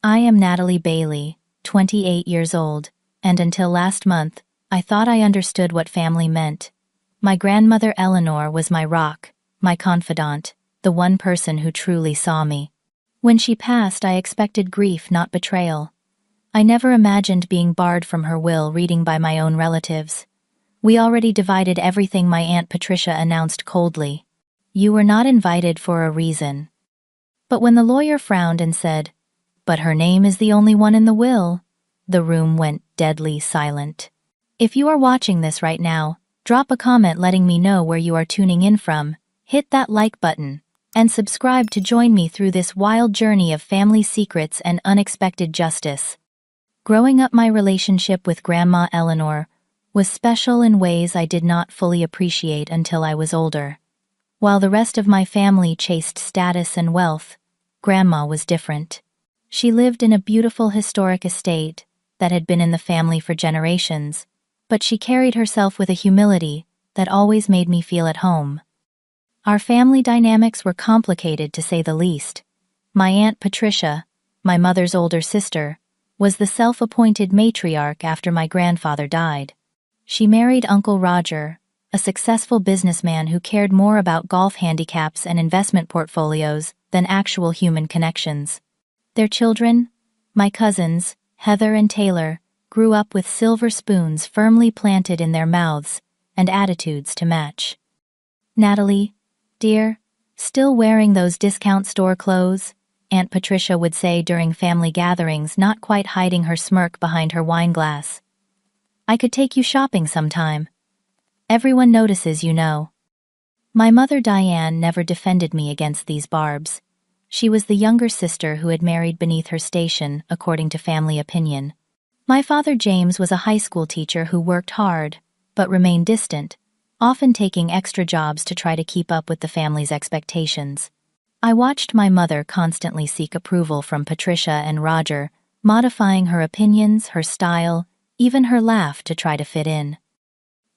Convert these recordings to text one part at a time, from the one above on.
I am Natalie Bailey, 28 years old, and until last month, I thought I understood what family meant. My grandmother Eleanor was my rock, my confidant, the one person who truly saw me. When she passed, I expected grief, not betrayal. I never imagined being barred from her will reading by my own relatives. We already divided everything, my Aunt Patricia announced coldly. You were not invited for a reason. But when the lawyer frowned and said, "But her name is the only one in the will," the room went deadly silent. If you are watching this right now, drop a comment letting me know where you are tuning in from, hit that like button, and subscribe to join me through this wild journey of family secrets and unexpected justice. Growing up, my relationship with Grandma Eleanor was special in ways I did not fully appreciate until I was older. While the rest of my family chased status and wealth, Grandma was different. She lived in a beautiful historic estate that had been in the family for generations, but she carried herself with a humility that always made me feel at home. Our family dynamics were complicated, to say the least. My Aunt Patricia, my mother's older sister, was the self-appointed matriarch after my grandfather died. She married Uncle Roger, a successful businessman who cared more about golf handicaps and investment portfolios than actual human connections. Their children, my cousins, Heather and Taylor, grew up with silver spoons firmly planted in their mouths and attitudes to match. "Natalie, dear, still wearing those discount store clothes?" Aunt Patricia would say during family gatherings, not quite hiding her smirk behind her wine glass. "I could take you shopping sometime. Everyone notices, you know." My mother Diane never defended me against these barbs. She was the younger sister who had married beneath her station, according to family opinion. My father James was a high school teacher who worked hard, but remained distant, often taking extra jobs to try to keep up with the family's expectations. I watched my mother constantly seek approval from Patricia and Roger, modifying her opinions, her style, even her laugh to try to fit in.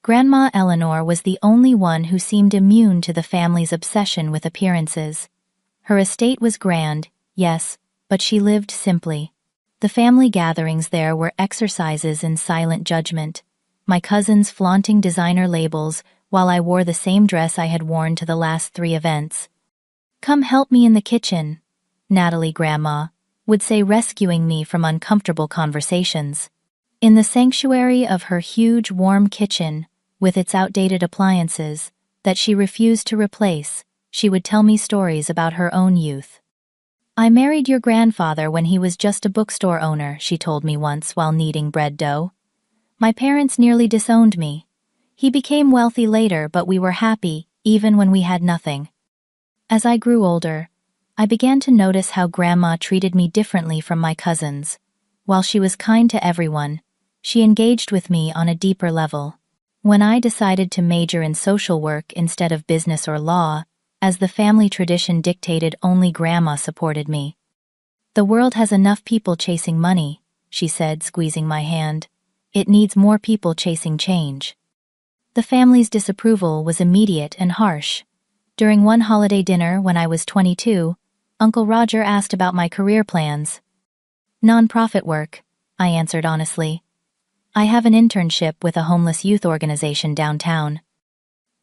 Grandma Eleanor was the only one who seemed immune to the family's obsession with appearances. Her estate was grand, yes, but she lived simply. The family gatherings there were exercises in silent judgment, my cousins flaunting designer labels while I wore the same dress I had worn to the last 3 events. "Come help me in the kitchen," Natalie Grandma would say, rescuing me from uncomfortable conversations. In the sanctuary of her huge, warm kitchen, with its outdated appliances that she refused to replace, she would tell me stories about her own youth. "I married your grandfather when he was just a bookstore owner," she told me once while kneading bread dough. "My parents nearly disowned me. He became wealthy later, but we were happy, even when we had nothing." As I grew older, I began to notice how Grandma treated me differently from my cousins. While she was kind to everyone, she engaged with me on a deeper level. When I decided to major in social work instead of business or law, as the family tradition dictated, only Grandma supported me. "The world has enough people chasing money," she said, squeezing my hand. "It needs more people chasing change." The family's disapproval was immediate and harsh. During one holiday dinner when I was 22, Uncle Roger asked about my career plans. "Nonprofit work," I answered honestly. "I have an internship with a homeless youth organization downtown."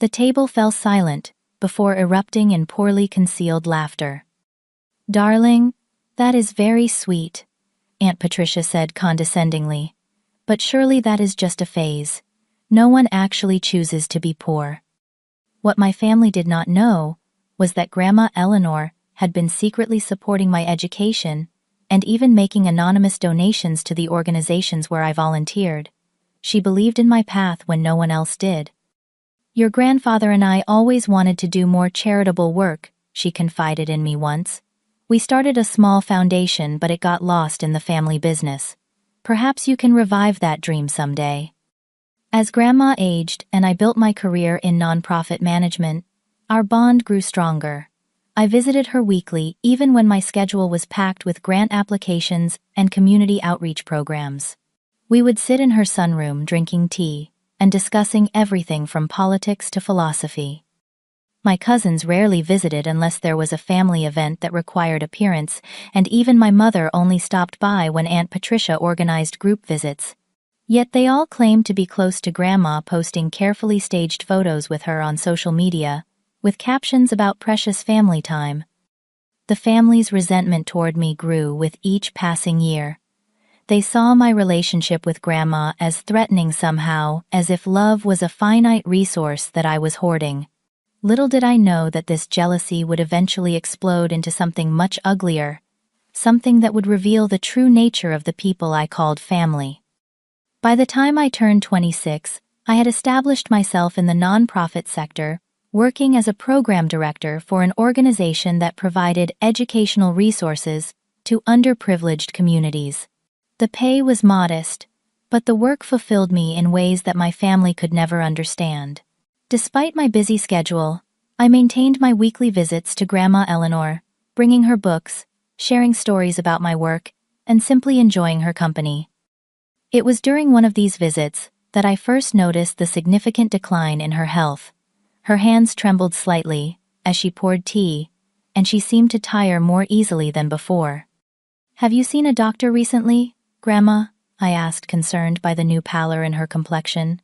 The table fell silent before erupting in poorly concealed laughter. "Darling, that is very sweet," Aunt Patricia said condescendingly. "But surely that is just a phase. No one actually chooses to be poor." What my family did not know was that Grandma Eleanor had been secretly supporting my education and even making anonymous donations to the organizations where I volunteered. She believed in my path when no one else did. "Your grandfather and I always wanted to do more charitable work," she confided in me once. "We started a small foundation, but it got lost in the family business. Perhaps you can revive that dream someday." As Grandma aged and I built my career in nonprofit management, our bond grew stronger. I visited her weekly, even when my schedule was packed with grant applications and community outreach programs. We would sit in her sunroom drinking tea and discussing everything from politics to philosophy. My cousins rarely visited unless there was a family event that required appearance, and even my mother only stopped by when Aunt Patricia organized group visits. Yet they all claimed to be close to Grandma, posting carefully staged photos with her on social media, with captions about precious family time. The family's resentment toward me grew with each passing year. They saw my relationship with Grandma as threatening somehow, as if love was a finite resource that I was hoarding. Little did I know that this jealousy would eventually explode into something much uglier, something that would reveal the true nature of the people I called family. By the time I turned 26, I had established myself in the nonprofit sector, working as a program director for an organization that provided educational resources to underprivileged communities. The pay was modest, but the work fulfilled me in ways that my family could never understand. Despite my busy schedule, I maintained my weekly visits to Grandma Eleanor, bringing her books, sharing stories about my work, and simply enjoying her company. It was during one of these visits that I first noticed the significant decline in her health. Her hands trembled slightly as she poured tea, and she seemed to tire more easily than before. "Have you seen a doctor recently, Grandma?" I asked, concerned by the new pallor in her complexion.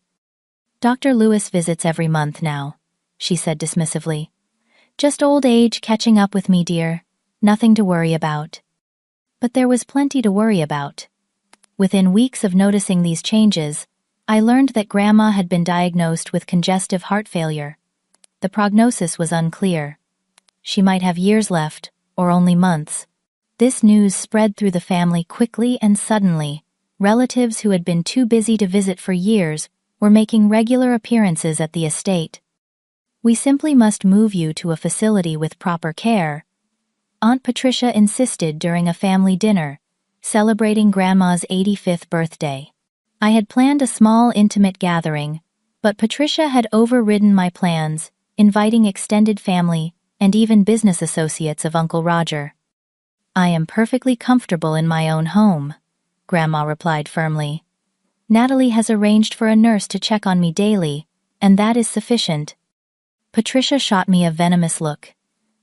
"Dr. Lewis visits every month now," she said dismissively. "Just old age catching up with me, dear. Nothing to worry about." But there was plenty to worry about. Within weeks of noticing these changes, I learned that Grandma had been diagnosed with congestive heart failure. The prognosis was unclear. She might have years left, or only months. This news spread through the family quickly and suddenly. Relatives who had been too busy to visit for years were making regular appearances at the estate. "We simply must move you to a facility with proper care," Aunt Patricia insisted during a family dinner, celebrating Grandma's 85th birthday. I had planned a small, intimate gathering, but Patricia had overridden my plans, inviting extended family and even business associates of Uncle Roger. "I am perfectly comfortable in my own home," Grandma replied firmly. "Natalie has arranged for a nurse to check on me daily, and that is sufficient." Patricia shot me a venomous look.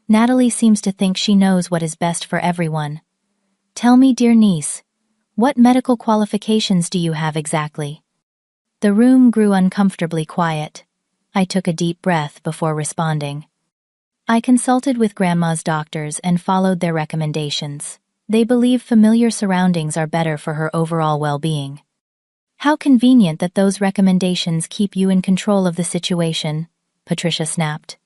"Natalie seems to think she knows what is best for everyone. Tell me, dear niece, what medical qualifications do you have exactly?" The room grew uncomfortably quiet. I took a deep breath before responding. "I consulted with Grandma's doctors and followed their recommendations. They believe familiar surroundings are better for her overall well-being." "How convenient that those recommendations keep you in control of the situation," Patricia snapped.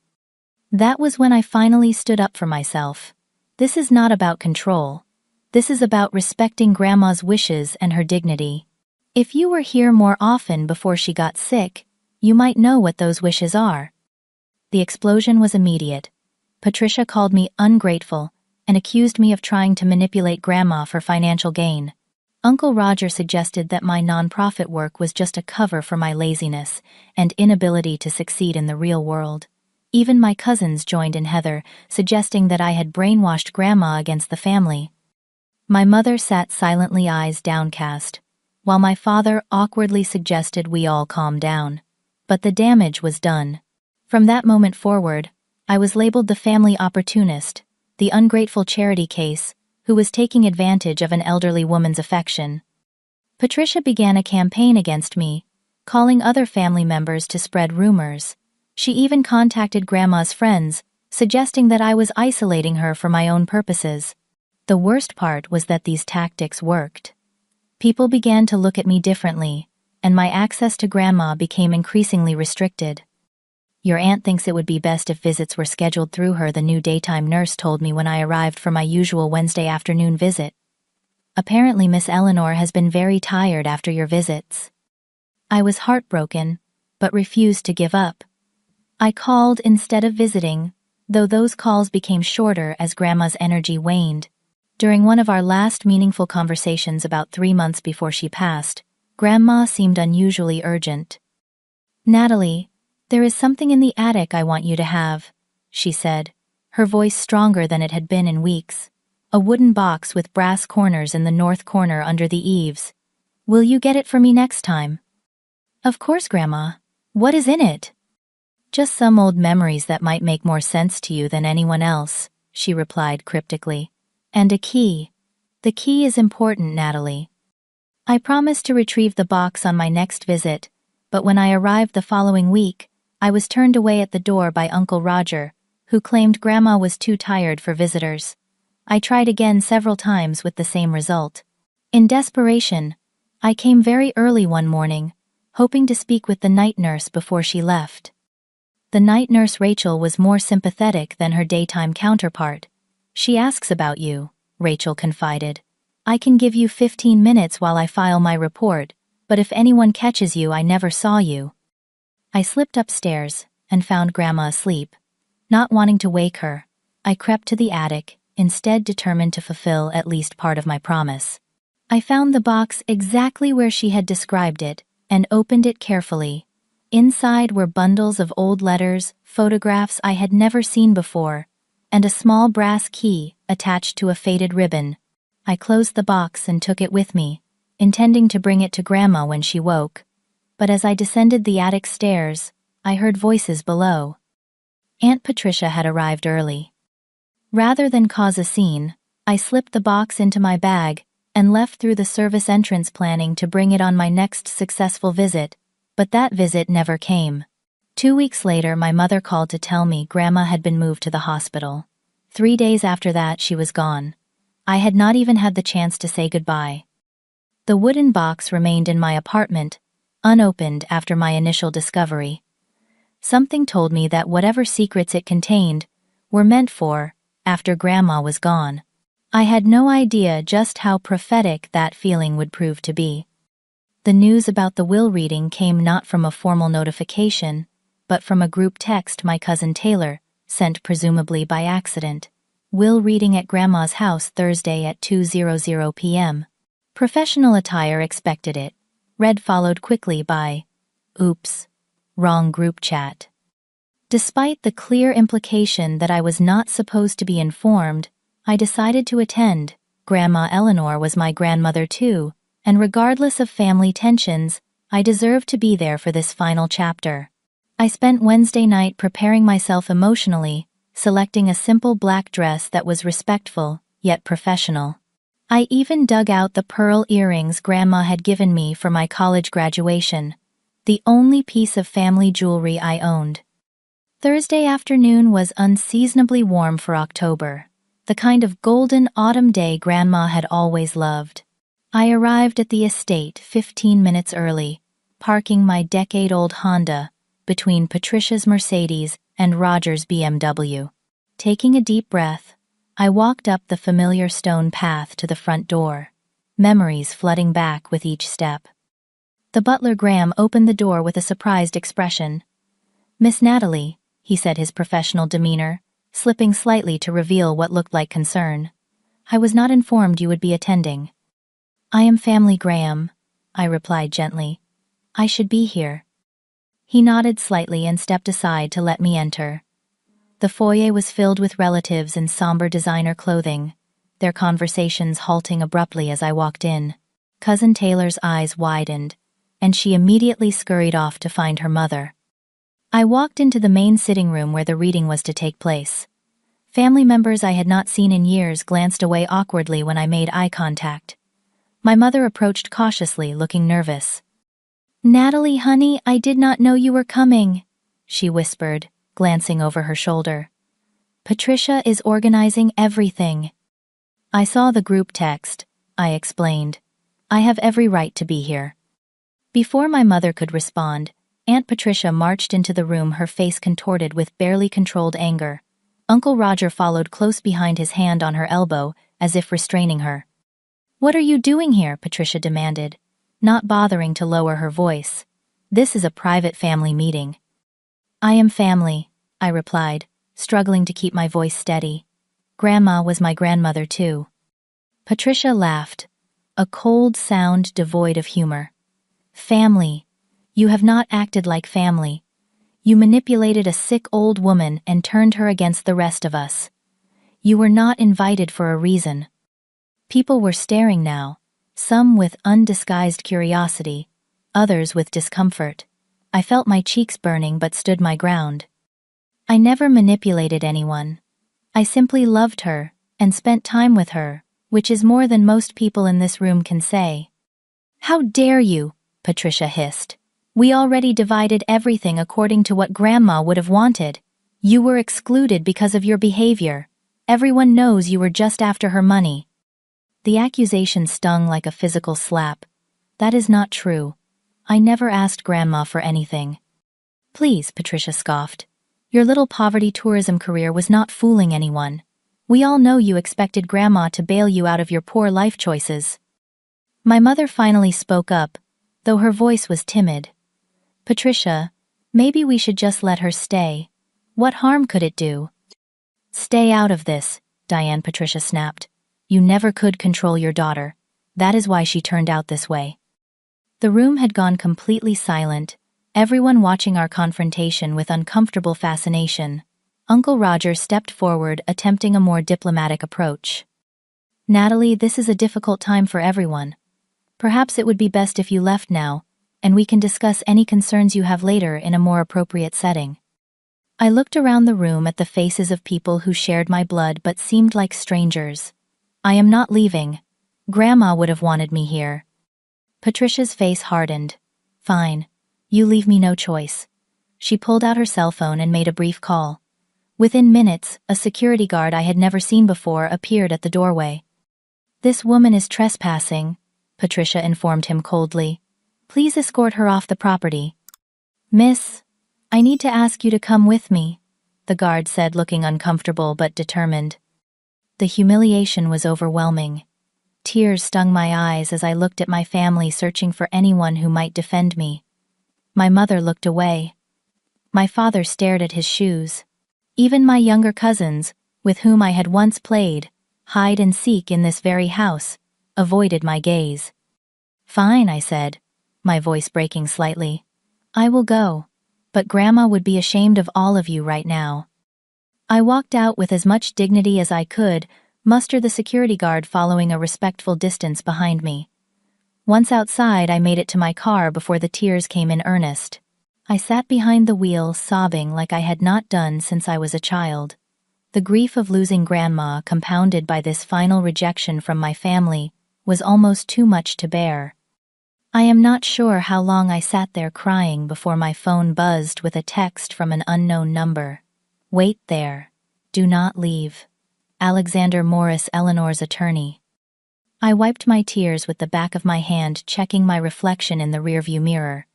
That was when I finally stood up for myself. This is not about control. This is about respecting Grandma's wishes and her dignity. If you were here more often before she got sick, you might know what those wishes are. The explosion was immediate. Patricia called me ungrateful and accused me of trying to manipulate Grandma for financial gain. Uncle Roger suggested that my nonprofit work was just a cover for my laziness and inability to succeed in the real world. Even my cousins joined in Heather, suggesting that I had brainwashed Grandma against the family. My mother sat silently, eyes downcast, while my father awkwardly suggested we all calm down. But the damage was done. From that moment forward, I was labeled the family opportunist, the ungrateful charity case, who was taking advantage of an elderly woman's affection. Patricia began a campaign against me, calling other family members to spread rumors. She even contacted Grandma's friends, suggesting that I was isolating her for my own purposes. The worst part was that these tactics worked. People began to look at me differently, and my access to Grandma became increasingly restricted. "Your aunt thinks it would be best if visits were scheduled through her," the new daytime nurse told me when I arrived for my usual Wednesday afternoon visit. "Apparently Miss Eleanor has been very tired after your visits." I was heartbroken, but refused to give up. I called instead of visiting, though those calls became shorter as Grandma's energy waned. During one of our last meaningful conversations about 3 months before she passed, Grandma seemed unusually urgent. "Natalie, there is something in the attic I want you to have," she said, her voice stronger than it had been in weeks. "A wooden box with brass corners in the north corner under the eaves. Will you get it for me next time?" "Of course, Grandma. What is in it?" Just some old memories that might make more sense to you than anyone else, she replied cryptically. And a key. The key is important, Natalie. I promised to retrieve the box on my next visit, but when I arrived the following week, I was turned away at the door by Uncle Roger, who claimed Grandma was too tired for visitors. I tried again several times with the same result. In desperation, I came very early one morning, hoping to speak with the night nurse before she left. The night nurse Rachel was more sympathetic than her daytime counterpart. She asks about you, Rachel confided. I can give you 15 minutes while I file my report, but if anyone catches you, I never saw you. I slipped upstairs and found Grandma asleep. Not wanting to wake her, I crept to the attic, instead determined to fulfill at least part of my promise. I found the box exactly where she had described it and opened it carefully. Inside were bundles of old letters, photographs I had never seen before, and a small brass key attached to a faded ribbon. I closed the box and took it with me, intending to bring it to Grandma when she woke. But as I descended the attic stairs, I heard voices below. Aunt Patricia had arrived early. Rather than cause a scene, I slipped the box into my bag and left through the service entrance, planning to bring it on my next successful visit, but that visit never came. 2 weeks later, my mother called to tell me Grandma had been moved to the hospital. 3 days after that, she was gone. I had not even had the chance to say goodbye. The wooden box remained in my apartment, unopened after my initial discovery. Something told me that whatever secrets it contained were meant for after Grandma was gone. I had no idea just how prophetic that feeling would prove to be. The news about the will reading came not from a formal notification, but from a group text my cousin Taylor sent, presumably by accident. Will reading at Grandma's house Thursday at 2:00 p.m. Professional attire expected it. Read followed quickly by, "Oops, wrong group chat." Despite the clear implication that I was not supposed to be informed, I decided to attend. Grandma Eleanor was my grandmother too, and regardless of family tensions, I deserved to be there for this final chapter. I spent Wednesday night preparing myself emotionally, selecting a simple black dress that was respectful, yet professional. I even dug out the pearl earrings Grandma had given me for my college graduation, the only piece of family jewelry I owned. Thursday afternoon was unseasonably warm for October, the kind of golden autumn day Grandma had always loved. I arrived at the estate 15 minutes early, parking my decade-old Honda between Patricia's Mercedes and Roger's BMW. Taking a deep breath, I walked up the familiar stone path to the front door, memories flooding back with each step. The butler Graham opened the door with a surprised expression. "Miss Natalie," he said, his professional demeanor slipping slightly to reveal what looked like concern. "I was not informed you would be attending." "I am Family Graham," I replied gently. "I should be here." He nodded slightly and stepped aside to let me enter. The foyer was filled with relatives in somber designer clothing, their conversations halting abruptly as I walked in. Cousin Taylor's eyes widened, and she immediately scurried off to find her mother. I walked into the main sitting room where the reading was to take place. Family members I had not seen in years glanced away awkwardly when I made eye contact. My mother approached cautiously, looking nervous. "Natalie, honey, I did not know you were coming," she whispered, glancing over her shoulder. "Patricia is organizing everything." "I saw the group text," I explained. "I have every right to be here." Before my mother could respond, Aunt Patricia marched into the room, her face contorted with barely controlled anger. Uncle Roger followed close behind, his hand on her elbow, as if restraining her. "What are you doing here?" Patricia demanded, not bothering to lower her voice. "This is a private family meeting." "I am family," I replied, struggling to keep my voice steady. "Grandma was my grandmother too." Patricia laughed, a cold sound devoid of humor. "Family. You have not acted like family. You manipulated a sick old woman and turned her against the rest of us. You were not invited for a reason." People were staring now, some with undisguised curiosity, others with discomfort. I felt my cheeks burning but stood my ground. I never manipulated anyone. I simply loved her, and spent time with her, which is more than most people in this room can say. "How dare you?" Patricia hissed. "We already divided everything according to what Grandma would have wanted. You were excluded because of your behavior. Everyone knows you were just after her money." The accusation stung like a physical slap. That is not true. I never asked Grandma for anything. "Please," Patricia scoffed. "Your little poverty tourism career was not fooling anyone. We all know you expected Grandma to bail you out of your poor life choices." My mother finally spoke up, though her voice was timid. "Patricia, maybe we should just let her stay. What harm could it do?" "Stay out of this," Diane Patricia snapped. "You never could control your daughter. That is why she turned out this way." The room had gone completely silent, everyone watching our confrontation with uncomfortable fascination. Uncle Roger stepped forward, attempting a more diplomatic approach. "Natalie, this is a difficult time for everyone. Perhaps it would be best if you left now, and we can discuss any concerns you have later in a more appropriate setting." I looked around the room at the faces of people who shared my blood but seemed like strangers. "I am not leaving. Grandma would have wanted me here." Patricia's face hardened. "Fine. You leave me no choice." She pulled out her cell phone and made a brief call. Within minutes, a security guard I had never seen before appeared at the doorway. "This woman is trespassing," Patricia informed him coldly. "Please escort her off the property." "Miss, I need to ask you to come with me," the guard said, looking uncomfortable but determined. The humiliation was overwhelming. Tears stung my eyes as I looked at my family searching for anyone who might defend me. My mother looked away. My father stared at his shoes. Even my younger cousins, with whom I had once played hide and seek in this very house, avoided my gaze. "Fine," I said, my voice breaking slightly. "I will go, but Grandma would be ashamed of all of you right now." I walked out with as much dignity as I could, muster the security guard following a respectful distance behind me. Once outside, I made it to my car before the tears came in earnest. I sat behind the wheel, sobbing like I had not done since I was a child. The grief of losing Grandma, compounded by this final rejection from my family, was almost too much to bear. I am not sure how long I sat there crying before my phone buzzed with a text from an unknown number. "Wait there. Do not leave. Alexander Morris, Eleanor's attorney." I wiped my tears with the back of my hand, checking my reflection in the rearview mirror.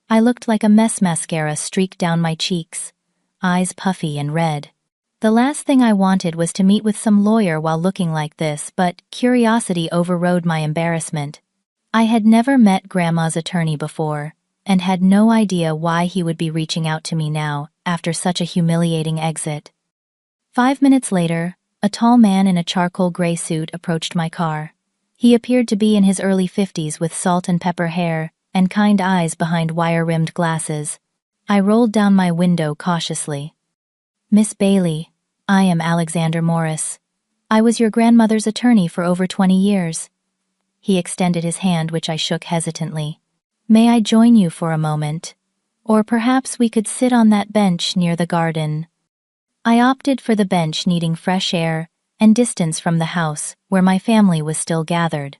I looked like a mess. Mascara streaked down my cheeks, eyes puffy and red. The last thing I wanted was to meet with some lawyer while looking like this, but curiosity overrode my embarrassment. I had never met Grandma's attorney before, and had no idea why he would be reaching out to me now, after such a humiliating exit. 5 minutes later, a tall man in a charcoal gray suit approached my car. He appeared to be in his early 50s with salt and pepper hair and kind eyes behind wire-rimmed glasses. I rolled down my window cautiously. "Miss Bailey, I am Alexander Morris. I was your grandmother's attorney for over 20 years. He extended his hand, which I shook hesitantly. "May I join you for a moment? Or perhaps we could sit on that bench near the garden." I opted for the bench, needing fresh air and distance from the house where my family was still gathered.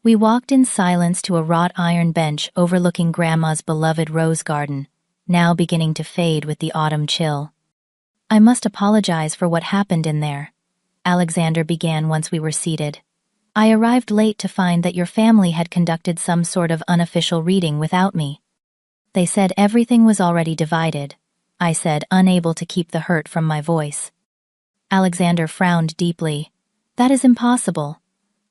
We walked in silence to a wrought iron bench overlooking Grandma's beloved rose garden, now beginning to fade with the autumn chill. "I must apologize for what happened in there," Alexander began once we were seated. "I arrived late to find that your family had conducted some sort of unofficial reading without me." "They said everything was already divided," I said, unable to keep the hurt from my voice. Alexander frowned deeply. "That is impossible.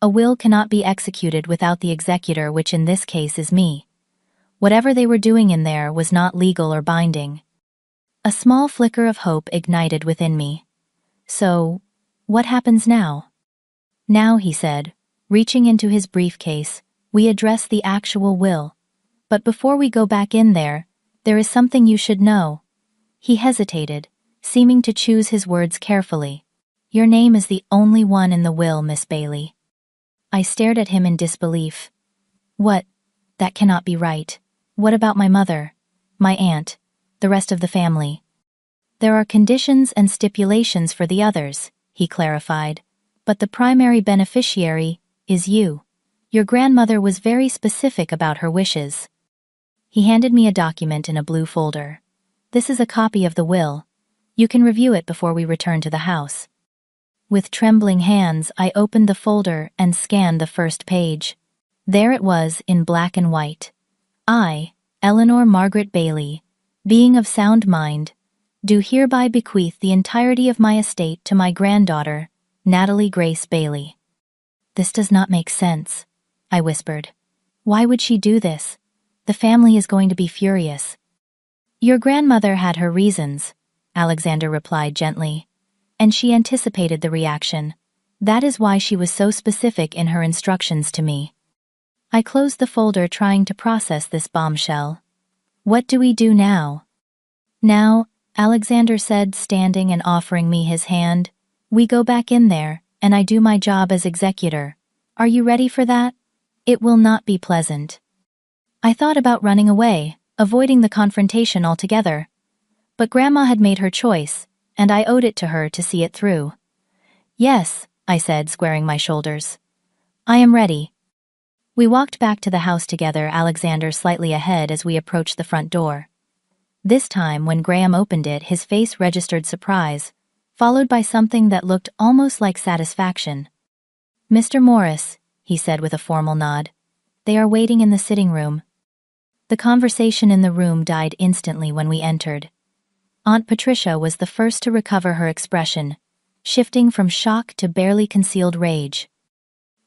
A will cannot be executed without the executor, which in this case is me. Whatever they were doing in there was not legal or binding." A small flicker of hope ignited within me. "So, what happens now?" "Now," he said, reaching into his briefcase, "we address the actual will. But before we go back in there is something you should know." He hesitated, seeming to choose his words carefully. "Your name is the only one in the will, Miss Bailey." I stared at him in disbelief. "What? That cannot be right. What about my mother?" my aunt, the rest of the family. There are conditions and stipulations for the others, he clarified, but the primary beneficiary is you. Your grandmother was very specific about her wishes. He handed me a document in a blue folder. This is a copy of the will. You can review it before we return to the house. With trembling hands, I opened the folder and scanned the first page. There it was in black and white. I, Eleanor Margaret Bailey, being of sound mind, do hereby bequeath the entirety of my estate to my granddaughter, Natalie Grace Bailey. This does not make sense, I whispered. Why would she do this? The family is going to be furious. Your grandmother had her reasons, Alexander replied gently, and she anticipated the reaction. That is why she was so specific in her instructions to me. I closed the folder trying to process this bombshell. What do we do now? Now, Alexander said, standing and offering me his hand, we go back in there, and I do my job as executor. Are you ready for that? It will not be pleasant. I thought about running away, avoiding the confrontation altogether. But Grandma had made her choice, and I owed it to her to see it through. Yes, I said, squaring my shoulders. I am ready. We walked back to the house together, Alexander slightly ahead as we approached the front door. This time, when Graham opened it, his face registered surprise, followed by something that looked almost like satisfaction. Mr. Morris, he said with a formal nod. They are waiting in the sitting room. The conversation in the room died instantly when we entered. Aunt Patricia was the first to recover her expression, shifting from shock to barely concealed rage.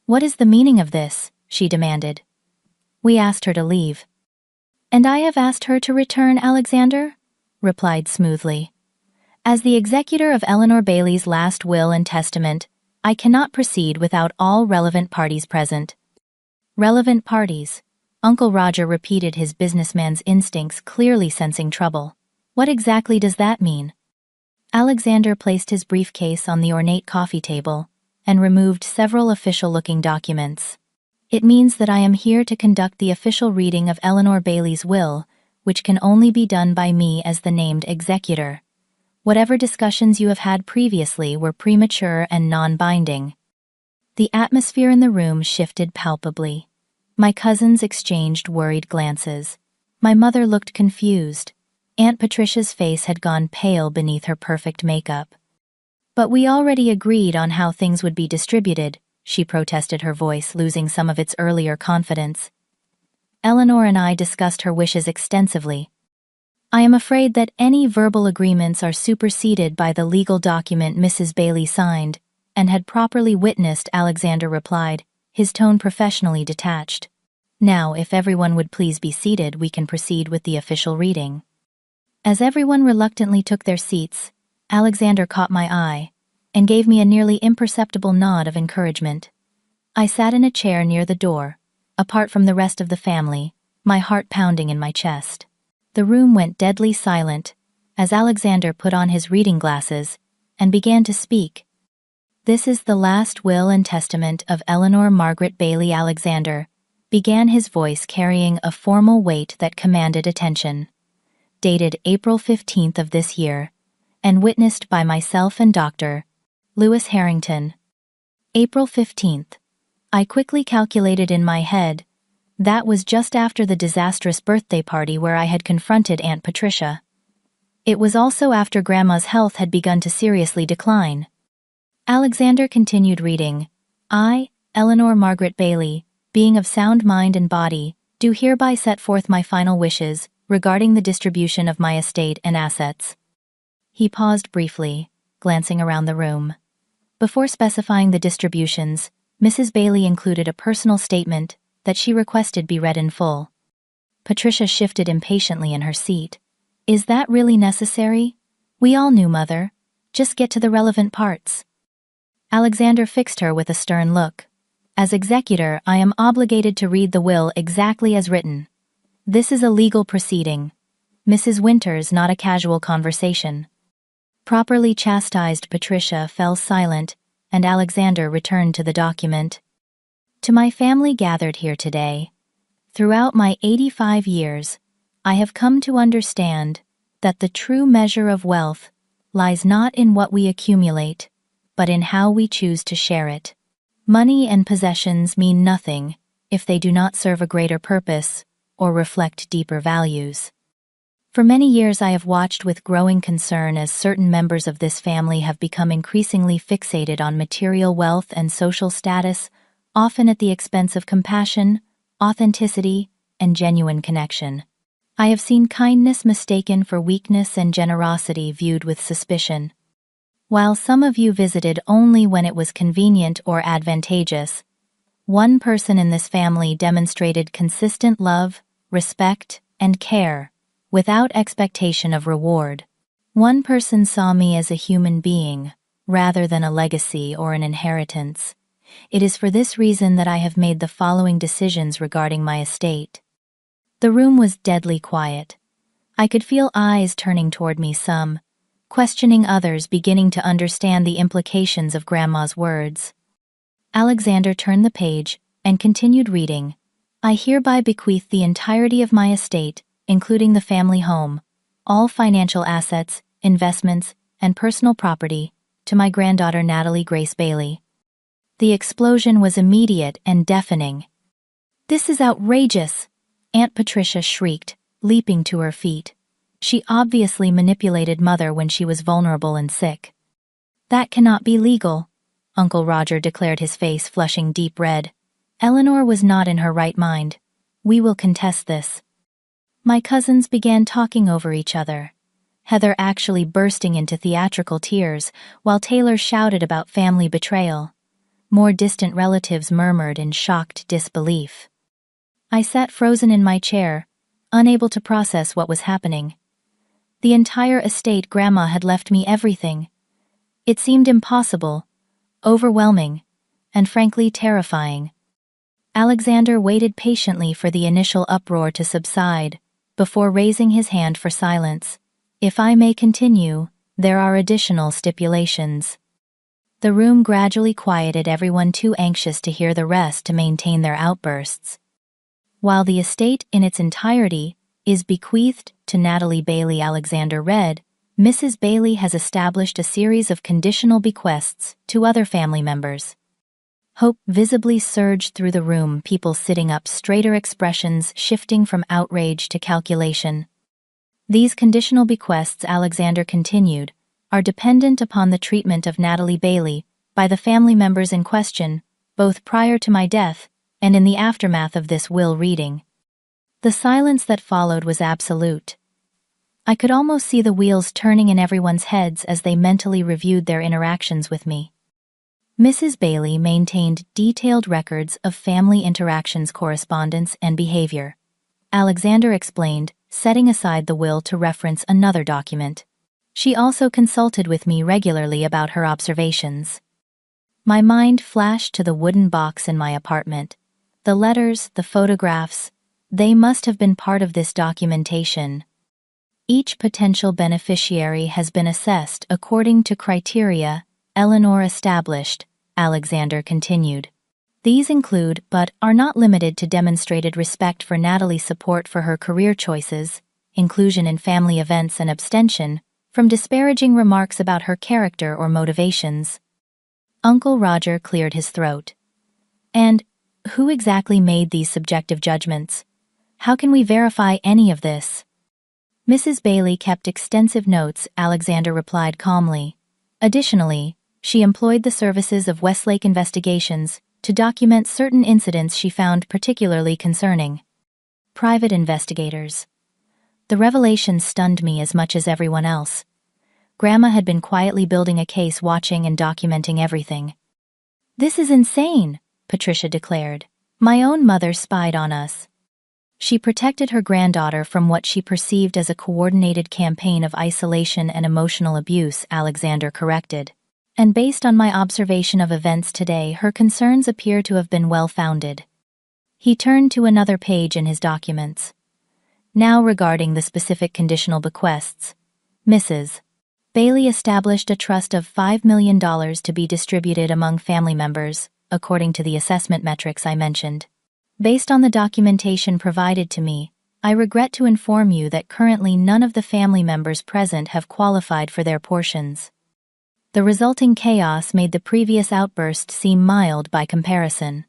What is the meaning of this? She demanded. We asked her to leave. And I have asked her to return, Alexander? Replied smoothly. As the executor of Eleanor Bailey's last will and testament, I cannot proceed without all relevant parties present. Relevant parties. Uncle Roger repeated, his businessman's instincts clearly sensing trouble. What exactly does that mean? Alexander placed his briefcase on the ornate coffee table and removed several official-looking documents. It means that I am here to conduct the official reading of Eleanor Bailey's will, which can only be done by me as the named executor. Whatever discussions you have had previously were premature and non-binding. The atmosphere in the room shifted palpably. My cousins exchanged worried glances. My mother looked confused. Aunt Patricia's face had gone pale beneath her perfect makeup. But we already agreed on how things would be distributed, she protested, her voice losing some of its earlier confidence. Eleanor and I discussed her wishes extensively. I am afraid that any verbal agreements are superseded by the legal document Mrs. Bailey signed and had properly witnessed, Alexander replied, his tone professionally detached. Now, if everyone would please be seated, we can proceed with the official reading. As everyone reluctantly took their seats, Alexander caught my eye and gave me a nearly imperceptible nod of encouragement. I sat in a chair near the door, apart from the rest of the family, my heart pounding in my chest. The room went deadly silent as Alexander put on his reading glasses and began to speak. This is the last will and testament of Eleanor Margaret Bailey. Alexander began, his voice carrying a formal weight that commanded attention. Dated April 15th of this year, and witnessed by myself and Dr. Lewis Harrington. April 15th. I quickly calculated in my head. That was just after the disastrous birthday party where I had confronted Aunt Patricia. It was also after Grandma's health had begun to seriously decline. Alexander continued reading. I, Eleanor Margaret Bailey, being of sound mind and body, do hereby set forth my final wishes regarding the distribution of my estate and assets. He paused briefly, glancing around the room. Before specifying the distributions, Mrs. Bailey included a personal statement that she requested be read in full. Patricia shifted impatiently in her seat. Is that really necessary? We all knew, Mother. Just get to the relevant parts. Alexander fixed her with a stern look. As executor, I am obligated to read the will exactly as written. This is a legal proceeding. Mrs. Winters, not a casual conversation. Properly chastised, Patricia fell silent, and Alexander returned to the document. To my family gathered here today. Throughout my 85 years, I have come to understand that the true measure of wealth lies not in what we accumulate, but in how we choose to share it. Money and possessions mean nothing if they do not serve a greater purpose or reflect deeper values. For many years I have watched with growing concern as certain members of this family have become increasingly fixated on material wealth and social status, often at the expense of compassion, authenticity, and genuine connection. I have seen kindness mistaken for weakness and generosity viewed with suspicion. While some of you visited only when it was convenient or advantageous, one person in this family demonstrated consistent love, respect, and care, without expectation of reward. One person saw me as a human being, rather than a legacy or an inheritance. It is for this reason that I have made the following decisions regarding my estate. The room was deadly quiet. I could feel eyes turning toward me, some questioning, others beginning to understand the implications of Grandma's words. Alexander turned the page and continued reading. I hereby bequeath the entirety of my estate, including the family home, all financial assets, investments, and personal property, to my granddaughter Natalie Grace Bailey. The explosion was immediate and deafening. "This is outrageous!" Aunt Patricia shrieked, leaping to her feet. She obviously manipulated Mother when she was vulnerable and sick. "That cannot be legal," Uncle Roger declared, his face flushing deep red. "Eleanor was not in her right mind. We will contest this." My cousins began talking over each other, Heather actually bursting into theatrical tears, while Taylor shouted about family betrayal. More distant relatives murmured in shocked disbelief. I sat frozen in my chair, unable to process what was happening. The entire estate, Grandma had left me everything. It seemed impossible, overwhelming, and frankly terrifying. Alexander waited patiently for the initial uproar to subside, before raising his hand for silence. "If I may continue, there are additional stipulations." The room gradually quieted, everyone too anxious to hear the rest to maintain their outbursts. "While the estate in its entirety is bequeathed to Natalie Bailey," Alexander read, "Mrs. Bailey has established a series of conditional bequests to other family members." Hope visibly surged through the room, people sitting up straighter, expressions shifting from outrage to calculation. "These conditional bequests," Alexander continued, "are dependent upon the treatment of Natalie Bailey by the family members in question, both prior to my death and in the aftermath of this will reading." The silence that followed was absolute. I could almost see the wheels turning in everyone's heads as they mentally reviewed their interactions with me. Mrs. Bailey maintained detailed records of family interactions, correspondence, and behavior. Alexander explained, setting aside the will to reference another document. She also consulted with me regularly about her observations. My mind flashed to the wooden box in my apartment. The letters, the photographs, they must have been part of this documentation. Each potential beneficiary has been assessed according to criteria Eleanor established, Alexander continued. These include, but are not limited to, demonstrated respect for Natalie's, support for her career choices, inclusion in family events, and abstention from disparaging remarks about her character or motivations. Uncle Roger cleared his throat. "And who exactly made these subjective judgments? How can we verify any of this?" "Mrs. Bailey kept extensive notes," Alexander replied calmly. "Additionally, she employed the services of Westlake Investigations to document certain incidents she found particularly concerning." Private investigators. The revelation stunned me as much as everyone else. Grandma had been quietly building a case, watching and documenting everything. "This is insane," Patricia declared. "My own mother spied on us." She protected her granddaughter from what she perceived as a coordinated campaign of isolation and emotional abuse, Alexander corrected. "And based on my observation of events today, her concerns appear to have been well-founded." He turned to another page in his documents. "Now regarding the specific conditional bequests, Mrs. Bailey established a trust of $5 million to be distributed among family members, according to the assessment metrics I mentioned. Based on the documentation provided to me, I regret to inform you that currently none of the family members present have qualified for their portions. The resulting chaos made the previous outburst seem mild by comparison.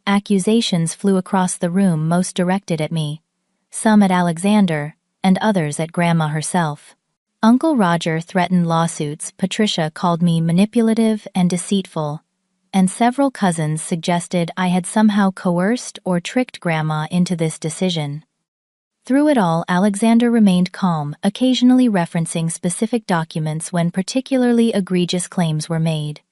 Accusations flew across the room, most directed at me, some at Alexander, and others at Grandma herself. Uncle Roger threatened lawsuits, Patricia called me manipulative and deceitful, and several cousins suggested I had somehow coerced or tricked Grandma into this decision. Through it all, Alexander remained calm, occasionally referencing specific documents when particularly egregious claims were made.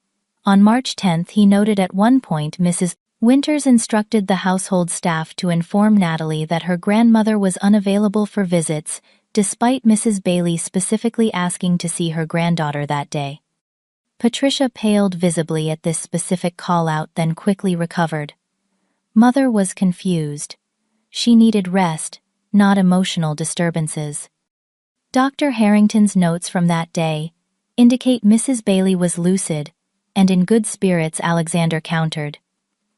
On March 10th, he noted at one point Mrs. Winters instructed the household staff to inform Natalie that her grandmother was unavailable for visits, despite Mrs. Bailey specifically asking to see her granddaughter that day. Patricia paled visibly at this specific call-out, then quickly recovered. Mother was confused. She needed rest, not emotional disturbances. Dr. Harrington's notes from that day indicate Mrs. Bailey was lucid and in good spirits, Alexander countered.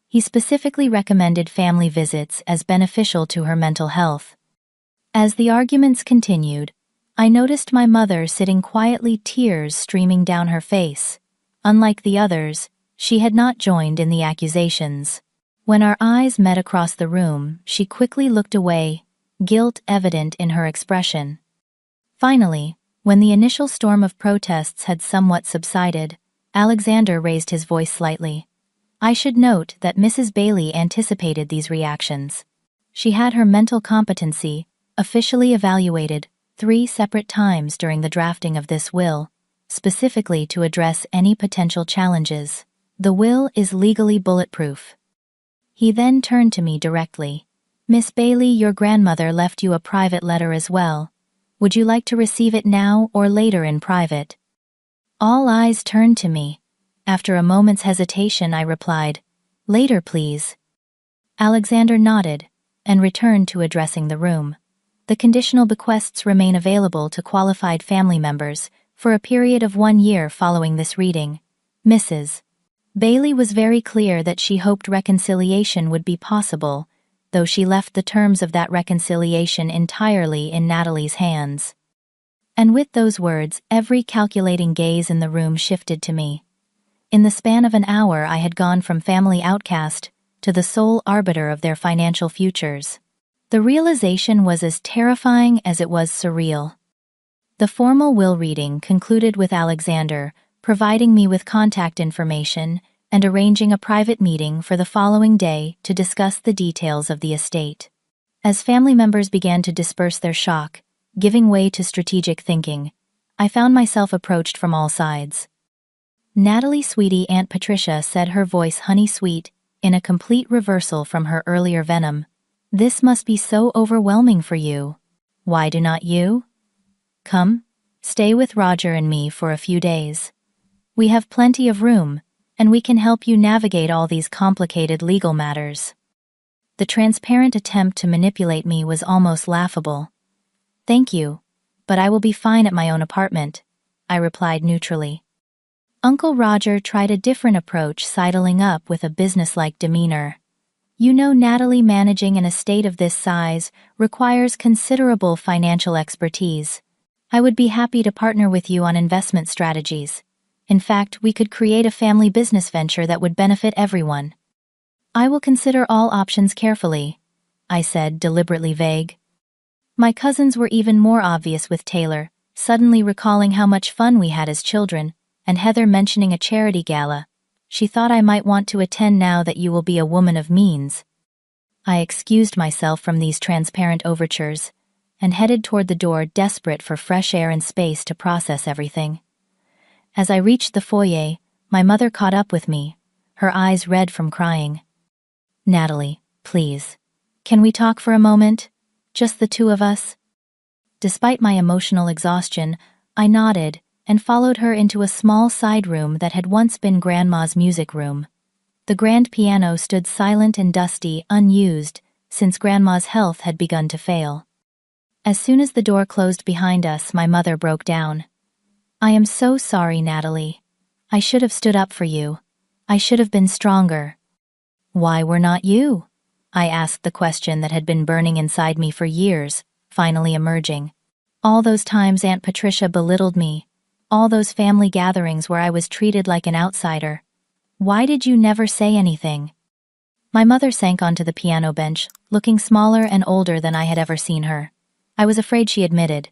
He specifically recommended family visits as beneficial to her mental health. As the arguments continued, I noticed my mother sitting quietly, tears streaming down her face. Unlike the others, she had not joined in the accusations. When our eyes met across the room, she quickly looked away, guilt evident in her expression. Finally, when the initial storm of protests had somewhat subsided, Alexander raised his voice slightly. I should note that Mrs. Bailey anticipated these reactions. She had her mental competency officially evaluated 3 separate times during the drafting of this will, specifically to address any potential challenges. The will is legally bulletproof. He then turned to me directly. Miss Bailey, your grandmother left you a private letter as well. Would you like to receive it now or later in private? All eyes turned to me. After a moment's hesitation, I replied, later, please. Alexander nodded and returned to addressing the room. The conditional bequests remain available to qualified family members for a period of 1 year following this reading. Mrs. Bailey was very clear that she hoped reconciliation would be possible, though she left the terms of that reconciliation entirely in Natalie's hands. And with those words, every calculating gaze in the room shifted to me. In the span of an hour, I had gone from family outcast to the sole arbiter of their financial futures. The realization was as terrifying as it was surreal. The formal will reading concluded with Alexander providing me with contact information and arranging a private meeting for the following day to discuss the details of the estate. As family members began to disperse their shock, giving way to strategic thinking, I found myself approached from all sides. Natalie, sweetie, Aunt Patricia said, her voice honey-sweet, in a complete reversal from her earlier venom. This must be so overwhelming for you. Why do not you? Come, stay with Roger and me for a few days. We have plenty of room, and we can help you navigate all these complicated legal matters. The transparent attempt to manipulate me was almost laughable. Thank you, but I will be fine at my own apartment, I replied neutrally. Uncle Roger tried a different approach, sidling up with a businesslike demeanor. You know, Natalie, managing an estate of this size requires considerable financial expertise. I would be happy to partner with you on investment strategies. In fact, we could create a family business venture that would benefit everyone. I will consider all options carefully, I said, deliberately vague. My cousins were even more obvious, with Taylor suddenly recalling how much fun we had as children, and Heather mentioning a charity gala. She thought I might want to attend now that you will be a woman of means. I excused myself from these transparent overtures and headed toward the door, desperate for fresh air and space to process everything. As I reached the foyer, my mother caught up with me, her eyes red from crying. Natalie, please. Can we talk for a moment? Just the two of us? Despite my emotional exhaustion, I nodded and followed her into a small side room that had once been Grandma's music room. The grand piano stood silent and dusty, unused, since Grandma's health had begun to fail. As soon as the door closed behind us, my mother broke down. I am so sorry, Natalie. I should have stood up for you. I should have been stronger. Why were not you? I asked the question that had been burning inside me for years, finally emerging. All those times Aunt Patricia belittled me. All those family gatherings where I was treated like an outsider. Why did you never say anything? My mother sank onto the piano bench, looking smaller and older than I had ever seen her. I was afraid, she admitted.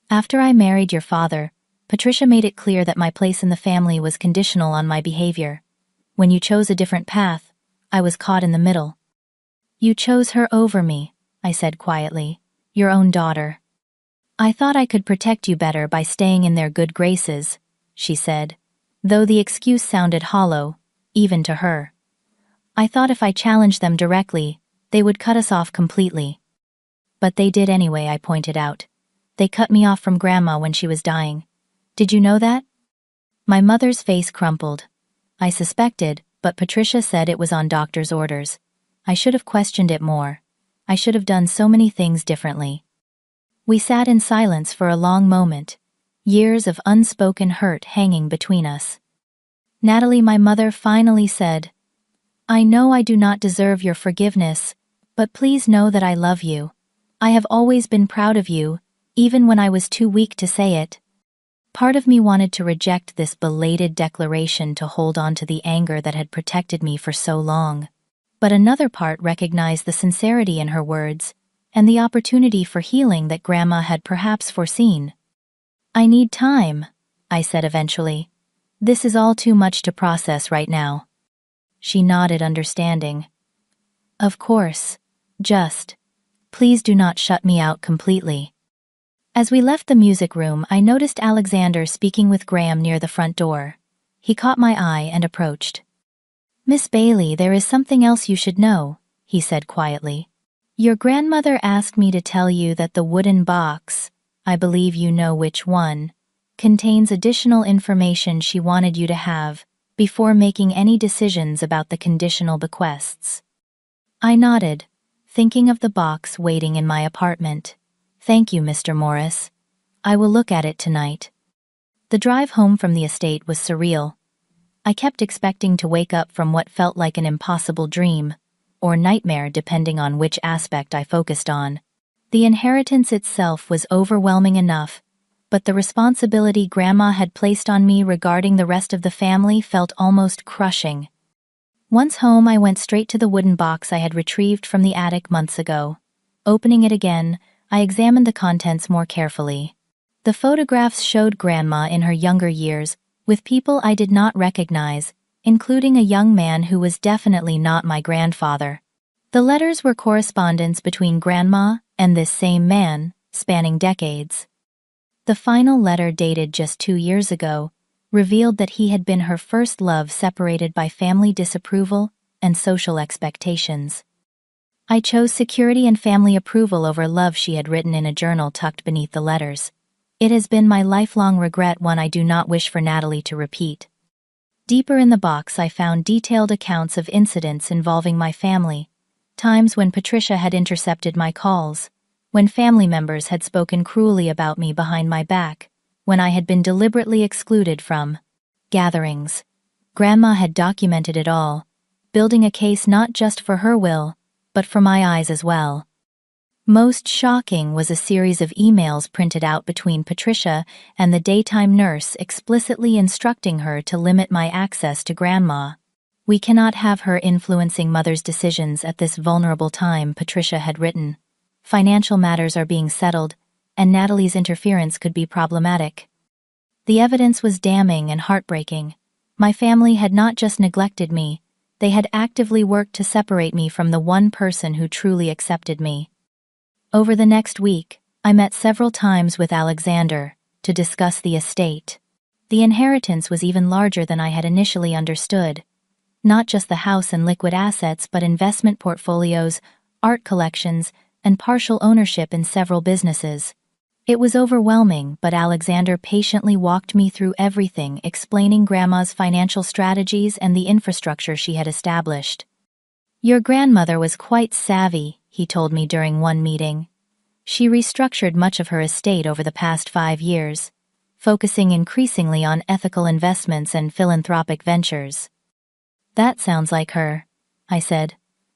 After I married your father, Patricia made it clear that my place in the family was conditional on my behavior. When you chose a different path, I was caught in the middle. You chose her over me, I said quietly. Your own daughter. I thought I could protect you better by staying in their good graces, she said, though the excuse sounded hollow, even to her. I thought if I challenged them directly, they would cut us off completely. But they did anyway, I pointed out. They cut me off from Grandma when she was dying. Did you know that? My mother's face crumpled. I suspected, but Patricia said it was on doctor's orders. I should have questioned it more. I should have done so many things differently. We sat in silence for a long moment, years of unspoken hurt hanging between us. Natalie, my mother finally said, I know I do not deserve your forgiveness, but please know that I love you. I have always been proud of you, even when I was too weak to say it. Part of me wanted to reject this belated declaration to hold on to the anger that had protected me for so long. But another part recognized the sincerity in her words, and the opportunity for healing that Grandma had perhaps foreseen. I need time, I said eventually. This is all too much to process right now. She nodded, understanding. Of course. Please do not shut me out completely. As we left the music room, I noticed Alexander speaking with Graham near the front door. He caught my eye and approached. Miss Bailey, there is something else you should know, he said quietly. Your grandmother asked me to tell you that the wooden box, I believe you know which one, contains additional information she wanted you to have before making any decisions about the conditional bequests. I nodded, thinking of the box waiting in my apartment. Thank you, Mr. Morris. I will look at it tonight. The drive home from the estate was surreal. I kept expecting to wake up from what felt like an impossible dream, or nightmare depending on which aspect I focused on. The inheritance itself was overwhelming enough, but the responsibility Grandma had placed on me regarding the rest of the family felt almost crushing. Once home, I went straight to the wooden box I had retrieved from the attic months ago. Opening it again, I examined the contents more carefully. The photographs showed Grandma in her younger years, with people I did not recognize, including a young man who was definitely not my grandfather. The letters were correspondence between Grandma and this same man, spanning decades. The final letter, dated just 2 years ago, revealed that he had been her first love, separated by family disapproval and social expectations. I chose security and family approval over love, she had written in a journal tucked beneath the letters. It has been my lifelong regret, one I do not wish for Natalie to repeat. Deeper in the box, I found detailed accounts of incidents involving my family, times when Patricia had intercepted my calls, when family members had spoken cruelly about me behind my back, when I had been deliberately excluded from gatherings. Grandma had documented it all, building a case not just for her will, but for my eyes as well. Most shocking was a series of emails printed out between Patricia and the daytime nurse, explicitly instructing her to limit my access to Grandma. We cannot have her influencing Mother's decisions at this vulnerable time, Patricia had written. Financial matters are being settled, and Natalie's interference could be problematic. The evidence was damning and heartbreaking. My family had not just neglected me, they had actively worked to separate me from the one person who truly accepted me. Over the next week, I met several times with Alexander to discuss the estate. The inheritance was even larger than I had initially understood. Not just the house and liquid assets, but investment portfolios, art collections, and partial ownership in several businesses. It was overwhelming, but Alexander patiently walked me through everything, explaining Grandma's financial strategies and the infrastructure she had established. Your grandmother was quite savvy, he told me during one meeting. She restructured much of her estate over the past 5 years, focusing increasingly on ethical investments and philanthropic ventures. That sounds like her, I said,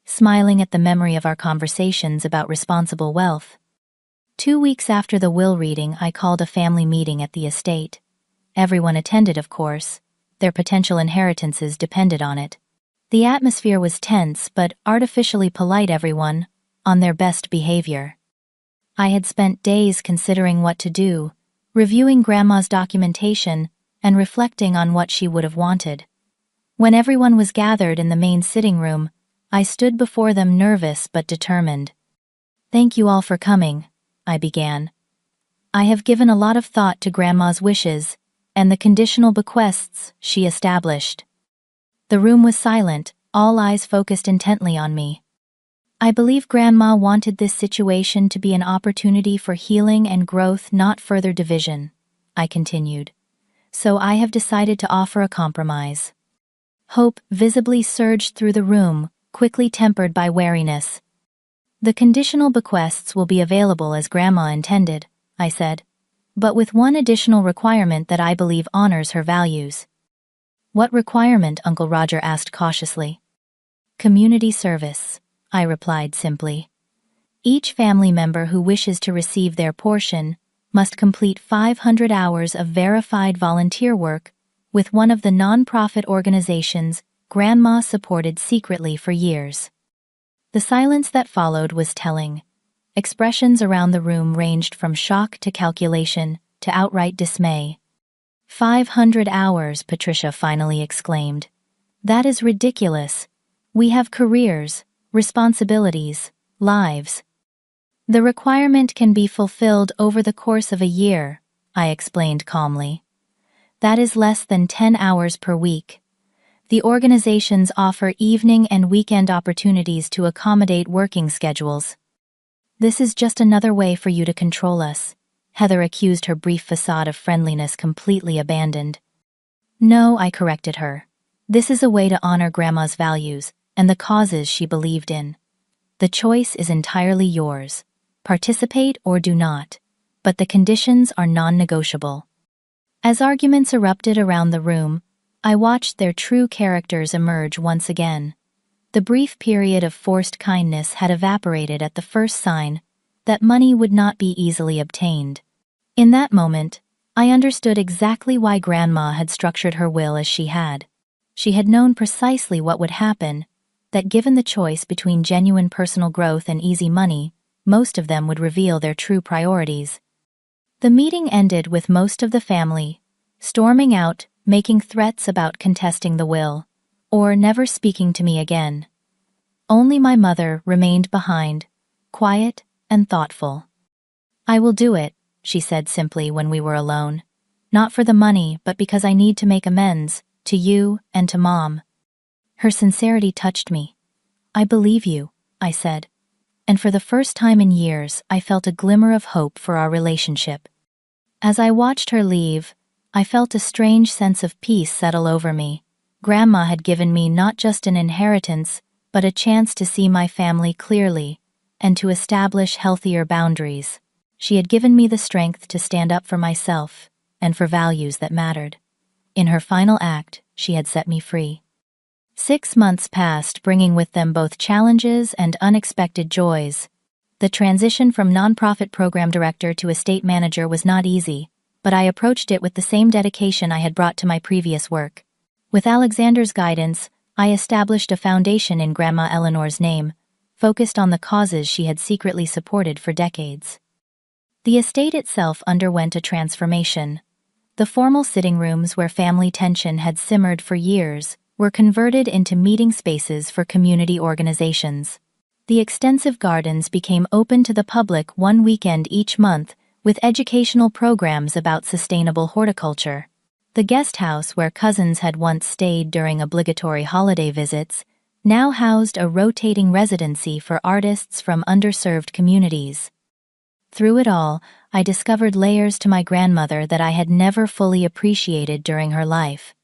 smiling at the memory of our conversations about responsible wealth. 2 weeks after the will reading, I called a family meeting at the estate. Everyone attended, of course. Their potential inheritances depended on it. The atmosphere was tense but artificially polite, everyone on their best behavior. I had spent days considering what to do, reviewing Grandma's documentation, and reflecting on what she would have wanted. When everyone was gathered in the main sitting room, I stood before them nervous but determined. "Thank you all for coming," I began. "I have given a lot of thought to Grandma's wishes and the conditional bequests she established." The room was silent, all eyes focused intently on me. "I believe Grandma wanted this situation to be an opportunity for healing and growth, not further division," I continued. "So I have decided to offer a compromise." Hope visibly surged through the room, quickly tempered by wariness. "The conditional bequests will be available as Grandma intended," I said, "but with one additional requirement that I believe honors her values." "What requirement?" Uncle Roger asked cautiously. "Community service," I replied simply. "Each family member who wishes to receive their portion must complete 500 hours of verified volunteer work with one of the non-profit organizations Grandma supported secretly for years." The silence that followed was telling. Expressions around the room ranged from shock to calculation to outright dismay. "500 hours," Patricia finally exclaimed. "That is ridiculous. We have careers, responsibilities, lives." "The requirement can be fulfilled over the course of a year," I explained calmly. "That is less than 10 hours per week. The organizations offer evening and weekend opportunities to accommodate working schedules." "This is just another way for you to control us," Heather accused, her brief facade of friendliness completely abandoned. "No," I corrected her. "This is a way to honor Grandma's values and the causes she believed in. The choice is entirely yours. Participate or do not. But the conditions are non-negotiable." As arguments erupted around the room, I watched their true characters emerge once again. The brief period of forced kindness had evaporated at the first sign that money would not be easily obtained. In that moment, I understood exactly why Grandma had structured her will as she had. She had known precisely what would happen, that given the choice between genuine personal growth and easy money, most of them would reveal their true priorities. The meeting ended with most of the family storming out, making threats about contesting the will, or never speaking to me again. Only my mother remained behind, quiet and thoughtful. "I will do it," she said simply when we were alone. "Not for the money, but because I need to make amends, to you and to Mom." Her sincerity touched me. "I believe you," I said. And for the first time in years, I felt a glimmer of hope for our relationship. As I watched her leave, I felt a strange sense of peace settle over me. Grandma had given me not just an inheritance, but a chance to see my family clearly and to establish healthier boundaries. She had given me the strength to stand up for myself and for values that mattered. In her final act, she had set me free. 6 months passed, bringing with them both challenges and unexpected joys. The transition from nonprofit program director to estate manager was not easy, but I approached it with the same dedication I had brought to my previous work. With Alexander's guidance, I established a foundation in Grandma Eleanor's name, focused on the causes she had secretly supported for decades. The estate itself underwent a transformation. The formal sitting rooms where family tension had simmered for years were converted into meeting spaces for community organizations. The extensive gardens became open to the public one weekend each month, with educational programs about sustainable horticulture. The guest house where cousins had once stayed during obligatory holiday visits now housed a rotating residency for artists from underserved communities. Through it all, I discovered layers to my grandmother that I had never fully appreciated during her life.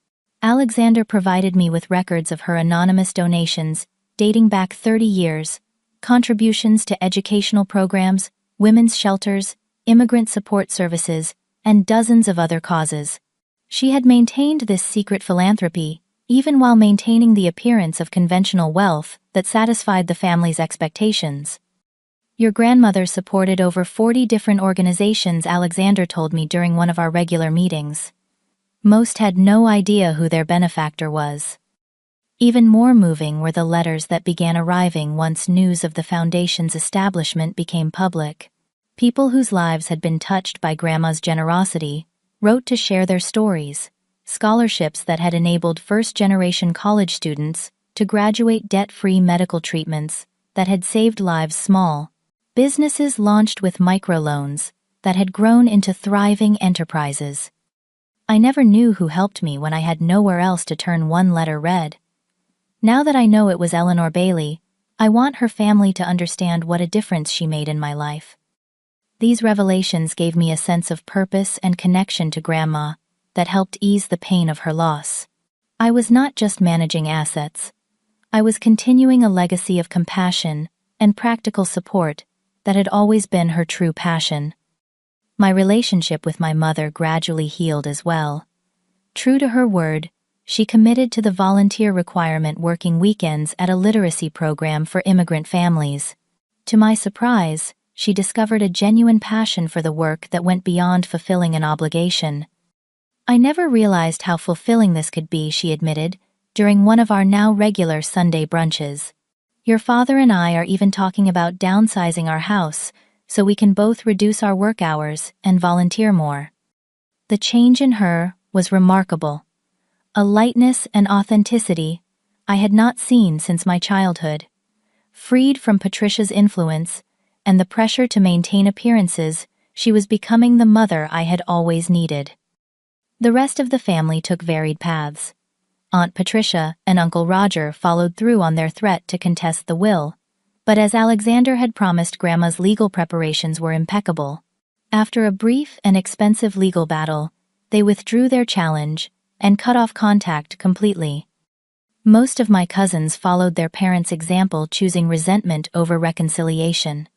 Alexander provided me with records of her anonymous donations, dating back 30 years, contributions to educational programs, women's shelters, immigrant support services, and dozens of other causes. She had maintained this secret philanthropy, even while maintaining the appearance of conventional wealth that satisfied the family's expectations. Your grandmother supported over 40 different organizations, Alexander told me during one of our regular meetings. Most had no idea who their benefactor was. Even more moving were the letters that began arriving once news of the foundation's establishment became public. People whose lives had been touched by Grandma's generosity wrote to share their stories, scholarships that had enabled first-generation college students to graduate debt-free medical treatments that had saved lives, small businesses launched with microloans that had grown into thriving enterprises. I never knew who helped me when I had nowhere else to turn. One letter read, "Now that I know it was Eleanor Bailey, I want her family to understand what a difference she made in my life." These revelations gave me a sense of purpose and connection to Grandma that helped ease the pain of her loss. I was not just managing assets. I was continuing a legacy of compassion and practical support that had always been her true passion. My relationship with my mother gradually healed as well. True to her word, she committed to the volunteer requirement, working weekends at a literacy program for immigrant families. To my surprise, she discovered a genuine passion for the work that went beyond fulfilling an obligation. "I never realized how fulfilling this could be," she admitted, during one of our now regular Sunday brunches. "Your father and I are even talking about downsizing our house so we can both reduce our work hours and volunteer more." The change in her was remarkable. A lightness and authenticity I had not seen since my childhood. Freed from Patricia's influence and the pressure to maintain appearances, she was becoming the mother I had always needed. The rest of the family took varied paths. Aunt Patricia and Uncle Roger followed through on their threat to contest the will, but as Alexander had promised, Grandma's legal preparations were impeccable. After a brief and expensive legal battle, they withdrew their challenge and cut off contact completely. Most of my cousins followed their parents' example, choosing resentment over reconciliation.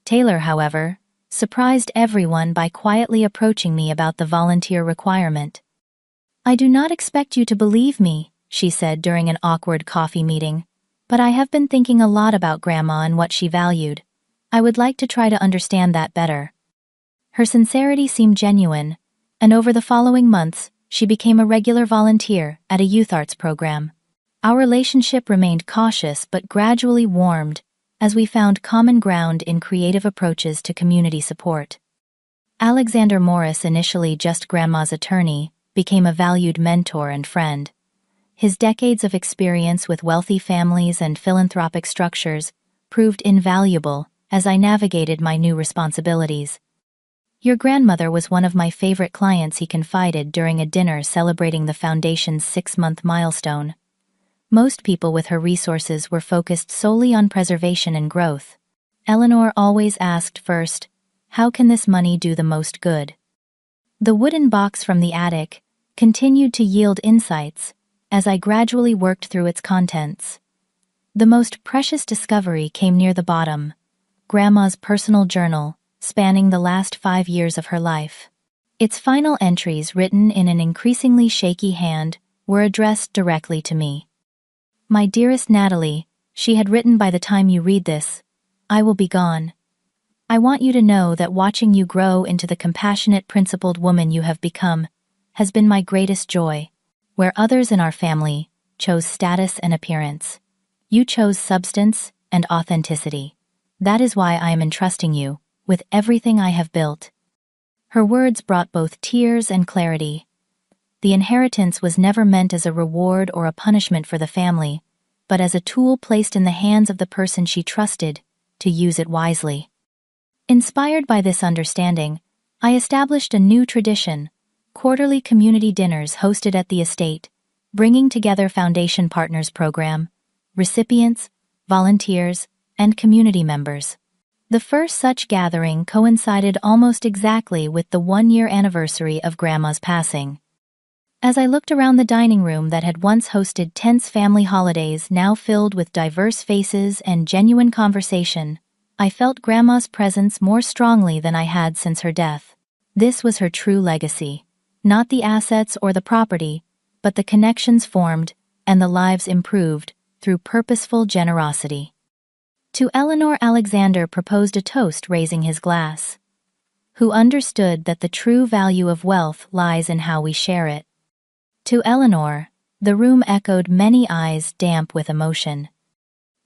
Taylor, however, surprised everyone by quietly approaching me about the volunteer requirement. "I do not expect you to believe me," she said during an awkward coffee meeting, "but I have been thinking a lot about Grandma and what she valued. I would like to try to understand that better." Her sincerity seemed genuine, and over the following months, she became a regular volunteer at a youth arts program. Our relationship remained cautious but gradually warmed as we found common ground in creative approaches to community support. Alexander Morris, initially just Grandma's attorney, became a valued mentor and friend. His decades of experience with wealthy families and philanthropic structures proved invaluable as I navigated my new responsibilities. "Your grandmother was one of my favorite clients," he confided during a dinner celebrating the foundation's 6-month milestone. "Most people with her resources were focused solely on preservation and growth. Eleanor always asked first, 'How can this money do the most good?'" The wooden box from the attic continued to yield insights as I gradually worked through its contents. The most precious discovery came near the bottom: Grandma's personal journal, spanning the last 5 years of her life. Its final entries, written in an increasingly shaky hand, were addressed directly to me. "My dearest Natalie," she had written, "by the time you read this, I will be gone. I want you to know that watching you grow into the compassionate, principled woman you have become has been my greatest joy. Where others in our family chose status and appearance, you chose substance and authenticity. That is why I am entrusting you with everything I have built." Her words brought both tears and clarity. The inheritance was never meant as a reward or a punishment for the family, but as a tool placed in the hands of the person she trusted to use it wisely. Inspired by this understanding, I established a new tradition: quarterly community dinners hosted at the estate, bringing together Foundation Partners Program recipients, volunteers, and community members. The first such gathering coincided almost exactly with the 1-year anniversary of Grandma's passing. As I looked around the dining room that had once hosted tense family holidays, now filled with diverse faces and genuine conversation, I felt Grandma's presence more strongly than I had since her death. This was her true legacy, not the assets or the property, but the connections formed and the lives improved through purposeful generosity. To Eleanor, Alexander proposed a toast, raising his glass. Who understood that the true value of wealth lies in how we share it. To Eleanor, the room echoed, many eyes damp with emotion.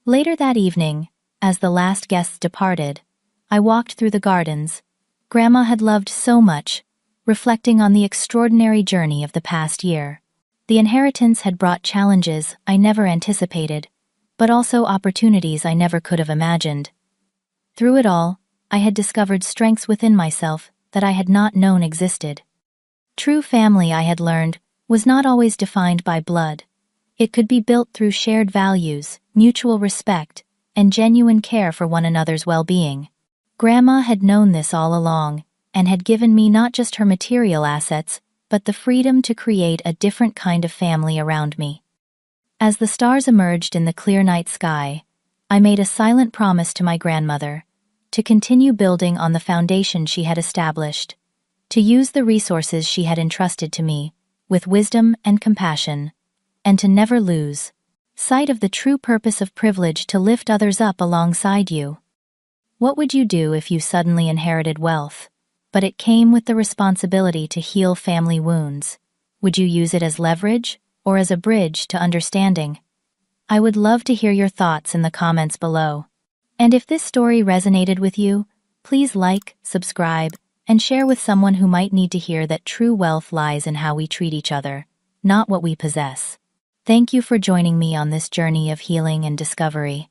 Later that evening, as the last guests departed, I walked through the gardens Grandma had loved so much, reflecting on the extraordinary journey of the past year. The inheritance had brought challenges I never anticipated, but also opportunities I never could have imagined. Through it all, I had discovered strengths within myself that I had not known existed. True family, I had learned, was not always defined by blood. It could be built through shared values, mutual respect, and genuine care for one another's well-being. Grandma had known this all along, and had given me not just her material assets, but the freedom to create a different kind of family around me. As the stars emerged in the clear night sky, I made a silent promise to my grandmother to continue building on the foundation she had established, to use the resources she had entrusted to me with wisdom and compassion, and to never lose sight of the true purpose of privilege, to lift others up alongside you. What would you do if you suddenly inherited wealth, but it came with the responsibility to heal family wounds? Would you use it as leverage or as a bridge to understanding? I would love to hear your thoughts in the comments below. And if this story resonated with you, please like, subscribe, and share with someone who might need to hear that true wealth lies in how we treat each other, not what we possess. Thank you for joining me on this journey of healing and discovery.